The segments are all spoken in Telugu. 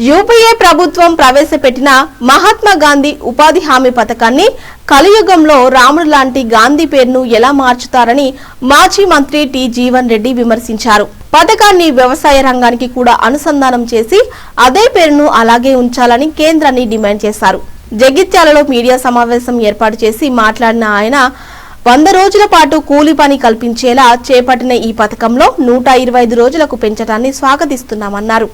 యూపీఏ ప్రభుత్వం ప్రవేశపెట్టిన మహాత్మా గాంధీ ఉపాధి హామీ పథకాన్ని కలియుగంలో రాముడు లాంటి గాంధీ పేరును ఎలా మార్చుతారని మాజీ మంత్రి టి జీవన్ రెడ్డి విమర్శించారు. పథకాన్ని వ్యవసాయ రంగానికి కూడా అనుసంధానం చేసి అదే పేరును అలాగే ఉంచాలని కేంద్రాన్ని డిమాండ్ చేశారు. జగిత్యాలలో మీడియా సమావేశం ఏర్పాటు చేసి మాట్లాడిన ఆయన 100 రోజుల పాటు కూలి పని కల్పించేలా చేపట్టిన ఈ పథకంలో 125 రోజులకు పెంచడాన్ని స్వాగతిస్తున్నామన్నారు.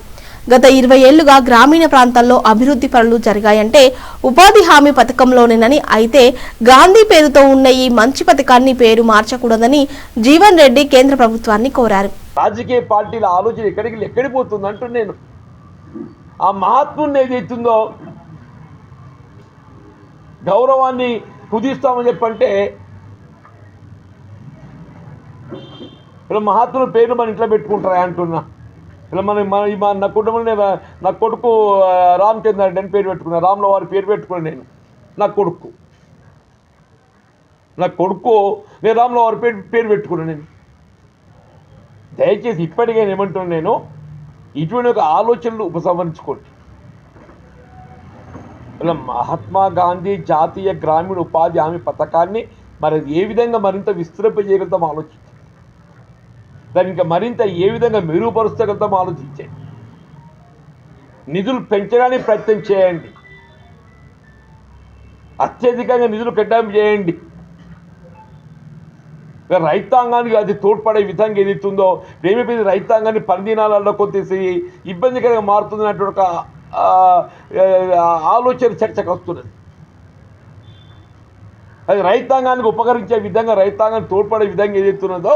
గత 20 ఏళ్లుగా గ్రామీణ ప్రాంతాల్లో అభివృద్ధి పనులు జరిగాయంటే ఉపాధి హామీ పథకంలోనేనని, అయితే గాంధీ పేరుతో ఉన్న ఈ మంచి పథకాన్ని పేరు మార్చకూడదని జీవన్ రెడ్డి కేంద్ర ప్రభుత్వాన్ని కోరారు. రాజకీయ పార్టీల ఆలోచన ఎక్కడికి పోతుంది అంటూ నేను ఆ మహాత్ముని ఏదైతుందో గౌరవాన్ని కుదిస్తామని చెప్పంటే ఇలా మహాత్ముల పేరు మన ఇంట్లో పెట్టుకుంటారా అంటున్నా. ఇలా నా కుటుంబంలో నా కొడుకు రామచంద్ర రెడ్డి అని పేరు పెట్టుకున్నా, రాముల వారి పేరు పెట్టుకున్నాను. నేను నా కొడుకు నేను రాముల వారి పేరు పెట్టుకున్నాను. నేను దయచేసి ఇప్పటికైనా ఏమంటున్నాను, నేను ఇటువంటి ఒక ఆలోచనలు ఉపసంహరించుకోండి. ఇలా మహాత్మా గాంధీ జాతీయ గ్రామీణ ఉపాధి హామీ పథకాన్ని మరి ఏ విధంగా మరింత విస్తరింపజేయగలుగుతాం ఆలోచించండి. దాన్ని ఇంకా మరింత ఏ విధంగా మెరుగుపరుస్తగలుగుతామో ఆలోచించండి. నిధులు పెంచడానికి ప్రయత్నం చేయండి, అత్యధికంగా నిధులు కేటాయింపు చేయండి. రైతాంగానికి అది తోడ్పడే విధంగా ఏదైతుందో ప్రేమిపేది రైతాంగాన్ని పనిదినాలలో కొద్దిసి ఇబ్బందికరంగా మారుతుందన్నటువంటి ఒక ఆలోచన చర్చకు వస్తున్నది. అది రైతాంగానికి ఉపకరించే విధంగా, రైతాంగానికి తోడ్పడే విధంగా ఏదైతున్నదో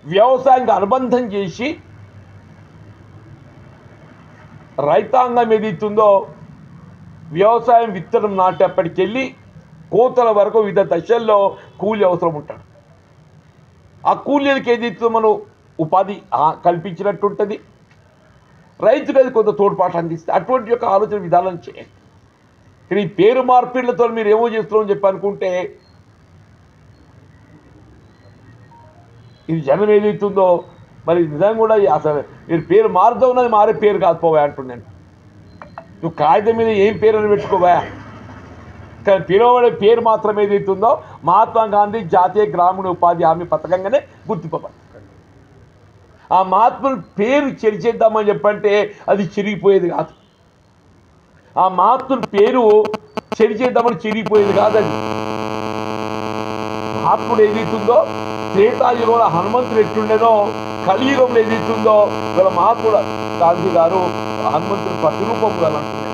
వ్యవసాయానికి అనుబంధం చేసి రైతాంగం ఏదైతుందో వ్యవసాయం విత్తనం నాటేప్పటికెళ్ళి కోతల వరకు వివిధ దశల్లో కూలి అవసరం ఉంటాడు. ఆ కూలీలకు ఏదైతుందో మనం ఉపాధి కల్పించినట్టు ఉంటుంది, రైతుకు అది కొంత తోడ్పాటు అందిస్తే అటువంటి యొక్క ఆలోచన విధానం చేయండి. కానీ ఈ పేరు మార్పిళ్లతో మీరు ఏమో చేస్తున్నామని చెప్పి అనుకుంటే ఇది జనం ఏదైతుందో మరి నిజంగా కూడా అసలు మీరు పేరు మారుతావు, ఉన్నది మారే పేరు కాకపోవా అంటున్నాను. నువ్వు కాగితం మీద ఏం పేరు అని పెట్టుకోవా, కానీ పిలువబడే పేరు మాత్రం ఏదైతుందో మహాత్మా గాంధీ జాతీయ గ్రామీణ ఉపాధి హామీ పథకంగానే గుర్తింపబడి ఆ మహాత్ముల పేరు చెరిచేద్దామని చెప్పంటే అది చిరిగిపోయేది కాదు. ఆ మహాత్ముల పేరు చెరిచేద్దామని చిరిగిపోయేది కాదండి. మహాత్ముడు ఏదైతుందో త్రేతాయుగంలో హనుమంతుడు ఎట్లుండేనో కలియుగంలో ఏదైతుందో వీళ్ళ మహాత్ముడు గాంధీ గారు హనుమంతుడు ప్రతిరూపం అంటున్నాడు.